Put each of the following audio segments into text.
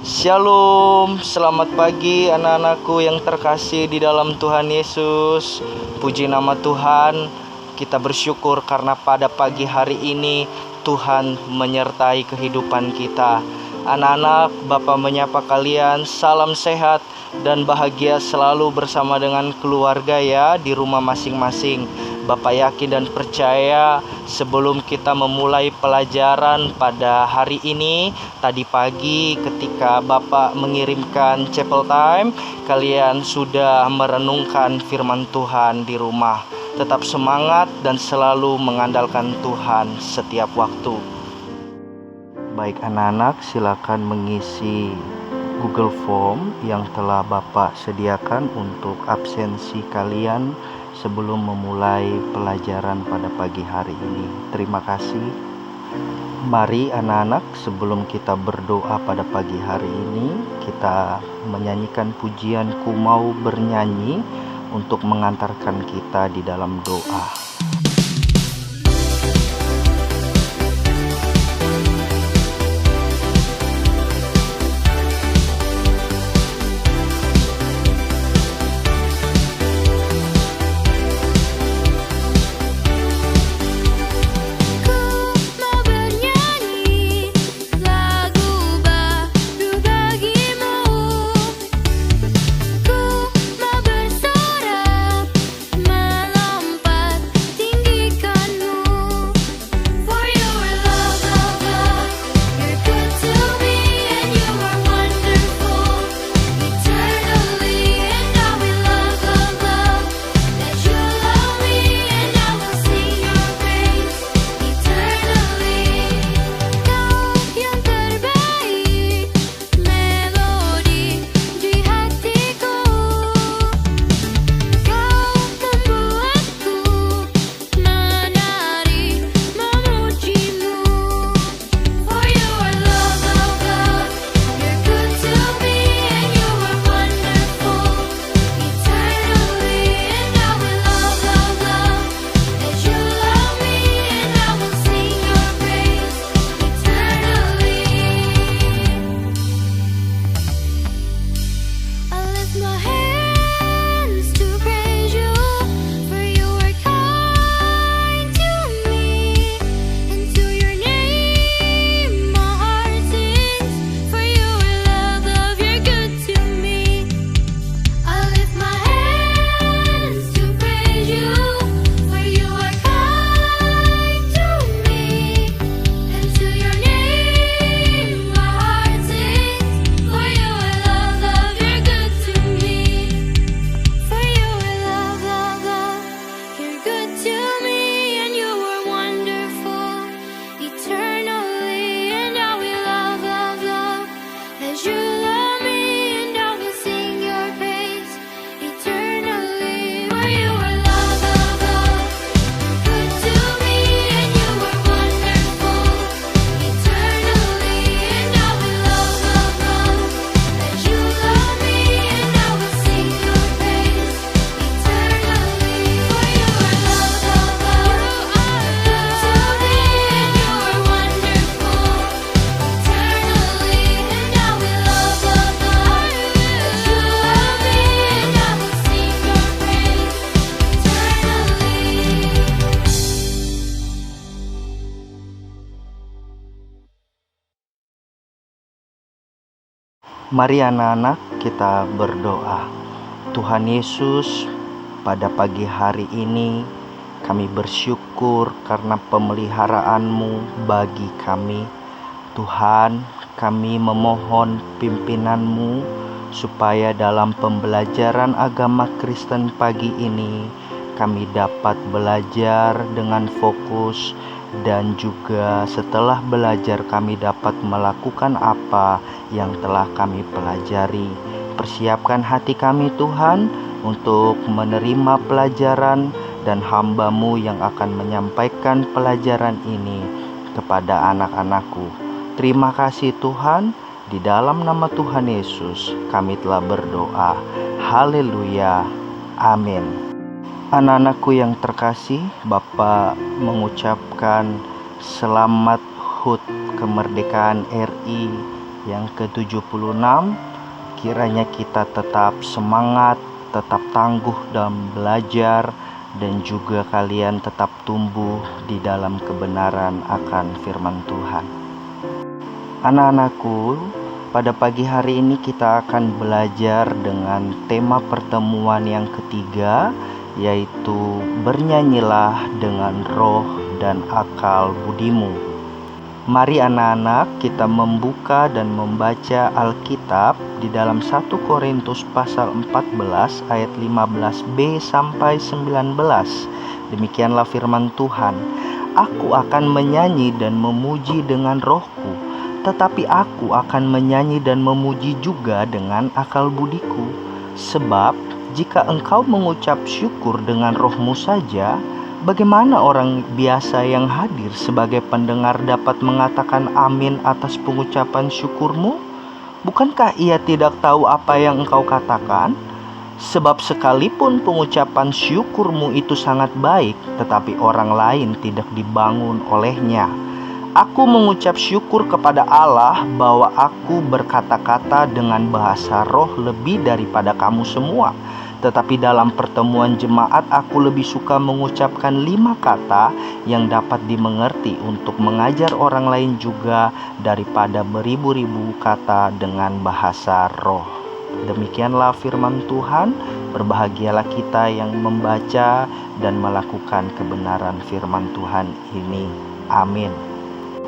Shalom, selamat pagi anak-anakku yang terkasih di dalam Tuhan Yesus. Puji nama Tuhan, kita bersyukur karena pada pagi hari ini Tuhan menyertai kehidupan kita. Anak-anak, Bapa menyapa kalian, salam sehat dan bahagia selalu bersama dengan keluarga ya di rumah masing-masing. Bapak yakin dan percaya sebelum kita memulai pelajaran pada hari ini, tadi pagi ketika Bapak mengirimkan chapel time, kalian sudah merenungkan firman Tuhan di rumah. Tetap semangat dan selalu mengandalkan Tuhan setiap waktu. Baik anak-anak, silakan mengisi Google Form yang telah Bapak sediakan untuk absensi kalian sebelum memulai pelajaran pada pagi hari ini. Terima kasih. Mari anak-anak, sebelum kita berdoa pada pagi hari ini, kita menyanyikan pujian Ku Mau Bernyanyi untuk mengantarkan kita di dalam doa. Mari anak-anak, kita berdoa. Tuhan Yesus, pada pagi hari ini kami bersyukur karena pemeliharaanmu bagi kami. Tuhan, kami memohon pimpinanmu supaya dalam pembelajaran agama Kristen pagi ini kami dapat belajar dengan fokus, dan juga setelah belajar kami dapat melakukan apa yang telah kami pelajari. Persiapkan hati kami Tuhan untuk menerima pelajaran dan hamba-Mu yang akan menyampaikan pelajaran ini kepada anak-anakku. Terima kasih Tuhan, di dalam nama Tuhan Yesus kami telah berdoa. Haleluya, amin. Anak-anakku yang terkasih, Bapak mengucapkan selamat HUT kemerdekaan RI yang ke-76, kiranya kita tetap semangat, tetap tangguh dalam belajar, dan juga kalian tetap tumbuh di dalam kebenaran akan firman Tuhan. Anak-anakku, pada pagi hari ini kita akan belajar dengan tema pertemuan yang ketiga, yaitu bernyanyilah dengan roh dan akal budimu. Mari anak-anak kita membuka dan membaca Alkitab di dalam 1 Korintus pasal 14 ayat 15b sampai 19. Demikianlah firman Tuhan. Aku akan menyanyi dan memuji dengan rohku, tetapi aku akan menyanyi dan memuji juga dengan akal budiku. Sebab jika engkau mengucap syukur dengan rohmu saja, bagaimana orang biasa yang hadir sebagai pendengar dapat mengatakan amin atas pengucapan syukurmu? Bukankah ia tidak tahu apa yang engkau katakan? Sebab sekalipun pengucapan syukurmu itu sangat baik, tetapi orang lain tidak dibangun olehnya. Aku mengucap syukur kepada Allah bahwa aku berkata-kata dengan bahasa roh lebih daripada kamu semua. Tetapi dalam pertemuan jemaat aku lebih suka mengucapkan 5 kata yang dapat dimengerti untuk mengajar orang lain juga daripada beribu-ribu kata dengan bahasa roh. Demikianlah firman Tuhan. Berbahagialah kita yang membaca dan melakukan kebenaran firman Tuhan ini. Amin.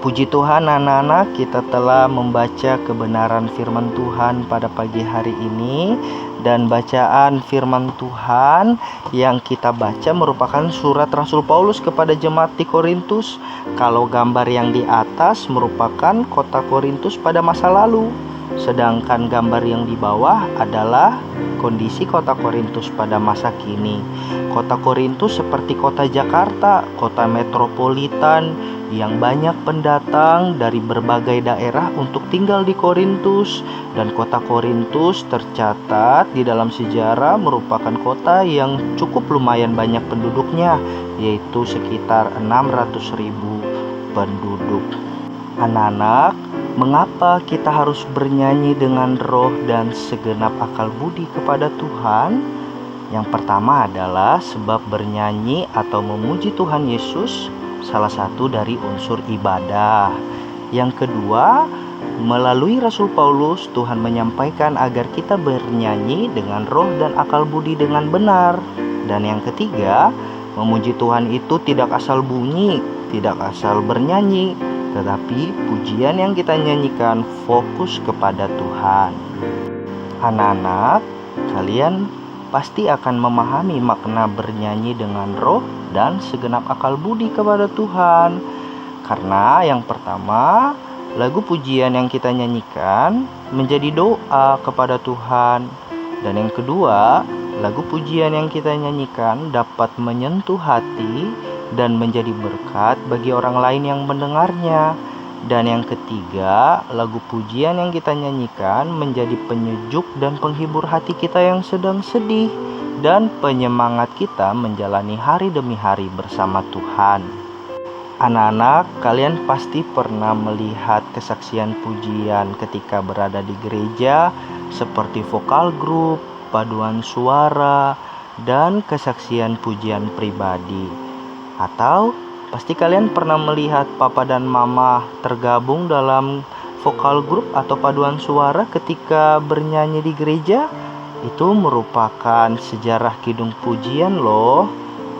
Puji Tuhan anak-anak, kita telah membaca kebenaran firman Tuhan pada pagi hari ini. Dan bacaan firman Tuhan yang kita baca merupakan surat Rasul Paulus kepada jemaat di Korintus. Kalau gambar yang di atas merupakan kota Korintus pada masa lalu, sedangkan gambar yang di bawah adalah kondisi kota Korintus pada masa kini. Kota Korintus seperti kota Jakarta, kota metropolitan yang banyak pendatang dari berbagai daerah untuk tinggal di Korintus. Dan kota Korintus tercatat di dalam sejarah merupakan kota yang cukup lumayan banyak penduduknya, yaitu sekitar 600.000 penduduk. Anak-anak, mengapa kita harus bernyanyi dengan roh dan segenap akal budi kepada Tuhan? Yang pertama adalah sebab bernyanyi atau memuji Tuhan Yesus salah satu dari unsur ibadah. Yang kedua, melalui Rasul Paulus Tuhan menyampaikan agar kita bernyanyi dengan roh dan akal budi dengan benar. Dan yang ketiga, memuji Tuhan itu tidak asal bunyi, tidak asal bernyanyi, tetapi pujian yang kita nyanyikan fokus kepada Tuhan. Anak-anak, kalian pasti akan memahami makna bernyanyi dengan roh dan segenap akal budi kepada Tuhan. Karena yang pertama, lagu pujian yang kita nyanyikan menjadi doa kepada Tuhan. Dan yang kedua, lagu pujian yang kita nyanyikan dapat menyentuh hati dan menjadi berkat bagi orang lain yang mendengarnya. Dan yang ketiga, lagu pujian yang kita nyanyikan menjadi penyejuk dan penghibur hati kita yang sedang sedih, dan penyemangat kita menjalani hari demi hari bersama Tuhan. Anak-anak, kalian pasti pernah melihat kesaksian pujian ketika berada di gereja, seperti vokal grup, paduan suara, dan kesaksian pujian pribadi. Atau pasti kalian pernah melihat papa dan mama tergabung dalam vokal grup atau paduan suara ketika bernyanyi di gereja. Itu merupakan sejarah kidung pujian loh.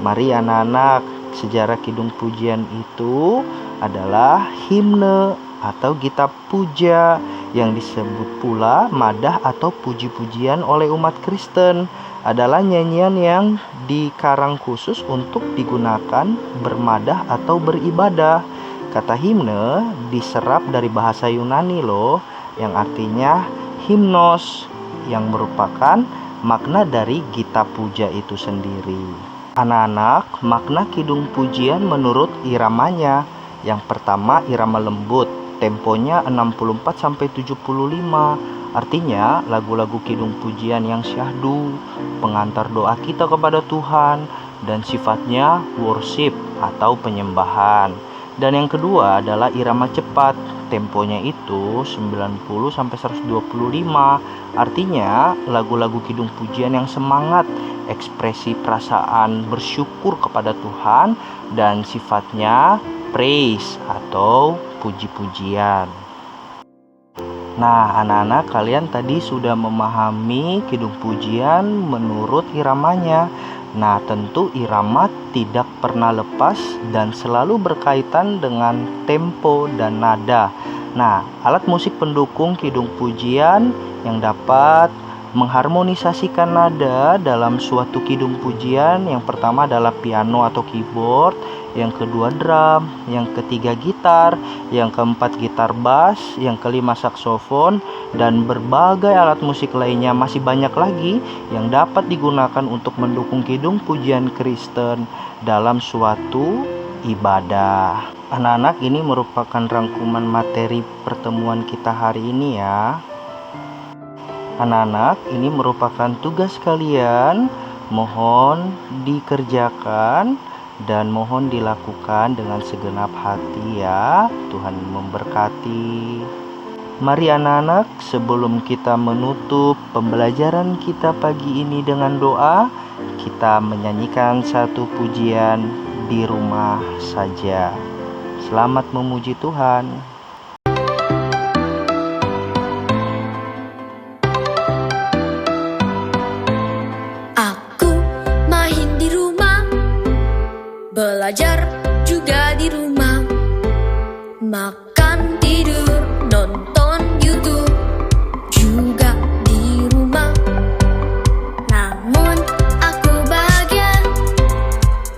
Mari anak-anak, sejarah kidung pujian itu adalah himne atau gita puja yang disebut pula madah atau puji-pujian oleh umat Kristen. Adalah nyanyian yang dikarang khusus untuk digunakan bermadah atau beribadah. Kata himne diserap dari bahasa Yunani loh, yang artinya himnos, yang merupakan makna dari gita puja itu sendiri. Anak-anak, makna kidung pujian menurut iramanya. Yang pertama, irama lembut, temponya 64-75. Artinya lagu-lagu kidung pujian yang syahdu, pengantar doa kita kepada Tuhan, dan sifatnya worship atau penyembahan. Dan yang kedua adalah irama cepat, temponya itu 90 sampai 125. Artinya lagu-lagu kidung pujian yang semangat, ekspresi perasaan bersyukur kepada Tuhan, dan sifatnya praise atau puji-pujian. Nah, anak-anak, kalian tadi sudah memahami kidung pujian menurut iramanya. Nah, tentu irama tidak pernah lepas dan selalu berkaitan dengan tempo dan nada. Nah, alat musik pendukung kidung pujian yang dapat mengharmonisasikan nada dalam suatu kidung pujian, yang pertama adalah piano atau keyboard, yang kedua drum, yang ketiga gitar, yang keempat gitar bass, yang kelima saksofon, dan berbagai alat musik lainnya. Masih banyak lagi yang dapat digunakan untuk mendukung kidung pujian Kristen dalam suatu ibadah. Anak-anak, ini merupakan rangkuman materi pertemuan kita hari ini ya. Anak-anak, ini merupakan tugas kalian, mohon dikerjakan dan mohon dilakukan dengan segenap hati ya. Tuhan memberkati. Mari anak-anak, sebelum kita menutup pembelajaran kita pagi ini dengan doa, kita menyanyikan satu pujian di rumah saja. Selamat memuji Tuhan. Belajar juga di rumah, makan, tidur, nonton YouTube juga di rumah. Namun aku bahagia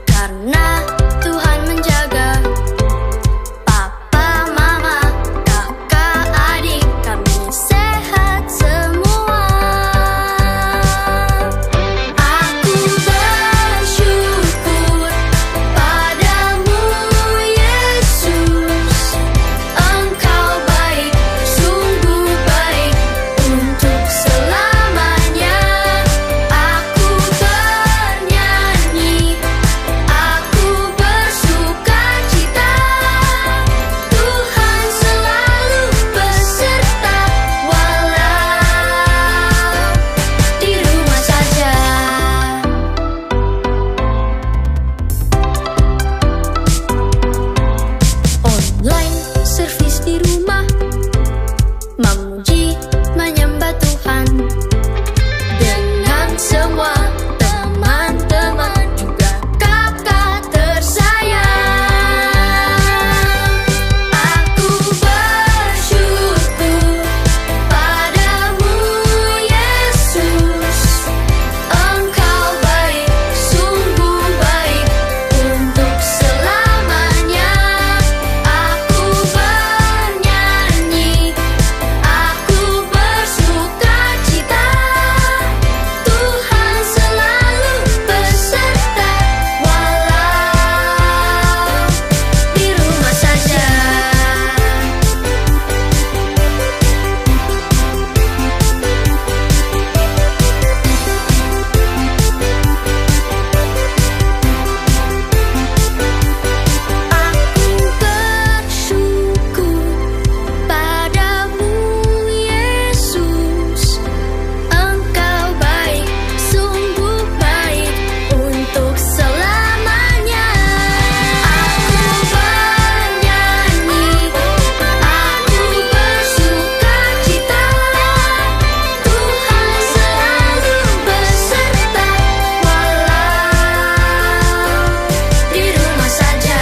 karena Tuhan menjaga papa, mama, kakak, adik, kami sehat semua. Aku bersyukur padamu Yesus, Engkau baik, sungguh baik untuk selamanya. Aku bernyanyi, aku bersukacita, Tuhan selalu beserta walau di rumah saja. Online service di rumah, memuji menyembah Tuhan dengan semua teman-teman juga kakak tersayang. Aku bersyukur padamu Yesus, Engkau baik, sungguh baik untuk selamanya. Aku bernyanyi, aku bersukacita, Tuhan selalu beserta walau di rumah saja. Aku bersyukur padamu Yesus, Engkau baik, sungguh baik untuk selamanya. Aku bernyanyi, aku bersukacita, Tuhan selalu beserta walau di rumah saja.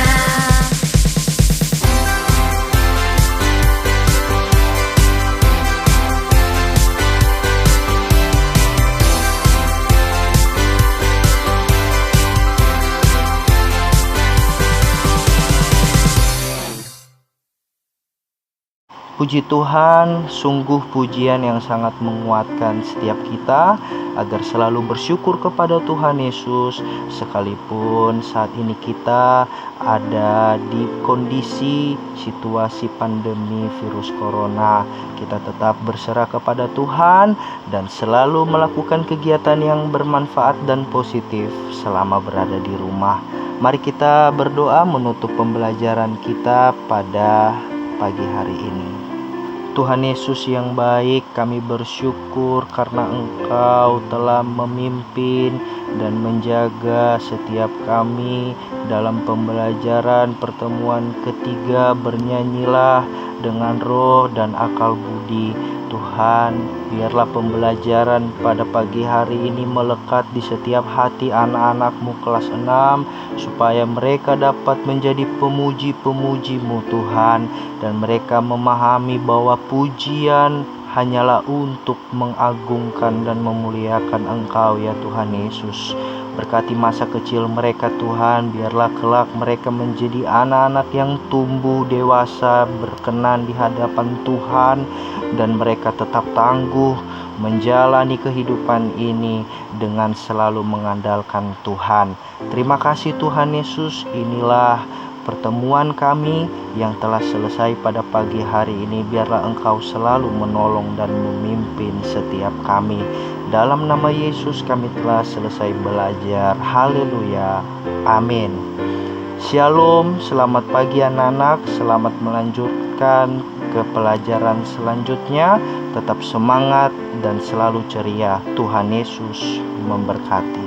Puji Tuhan, sungguh pujian yang sangat menguatkan setiap kita agar selalu bersyukur kepada Tuhan Yesus, sekalipun saat ini kita ada di kondisi situasi pandemi virus corona. Kita tetap berserah kepada Tuhan dan selalu melakukan kegiatan yang bermanfaat dan positif selama berada di rumah. Mari kita berdoa menutup pembelajaran kita pada pagi hari ini. Tuhan Yesus yang baik, kami bersyukur karena Engkau telah memimpin dan menjaga setiap kami dalam pembelajaran pertemuan ketiga bernyanyilah dengan roh dan akal budi. Tuhan, biarlah pembelajaran pada pagi hari ini melekat di setiap hati anak-anak-Mu kelas 6, supaya mereka dapat menjadi pemuji-pemuji-Mu Tuhan, dan mereka memahami bahwa pujian hanyalah untuk mengagungkan dan memuliakan Engkau ya Tuhan Yesus. Berkati masa kecil mereka Tuhan, biarlah kelak mereka menjadi anak-anak yang tumbuh dewasa berkenan di hadapan Tuhan, dan mereka tetap tangguh menjalani kehidupan ini dengan selalu mengandalkan Tuhan. Terima kasih Tuhan Yesus, inilah pertemuan kami yang telah selesai pada pagi hari ini. Biarlah Engkau selalu menolong dan memimpin setiap kami. Dalam nama Yesus kami telah selesai belajar. Haleluya. Amin. Shalom, selamat pagi anak-anak. Selamat melanjutkan ke pelajaran selanjutnya. Tetap semangat dan selalu ceria. Tuhan Yesus memberkati.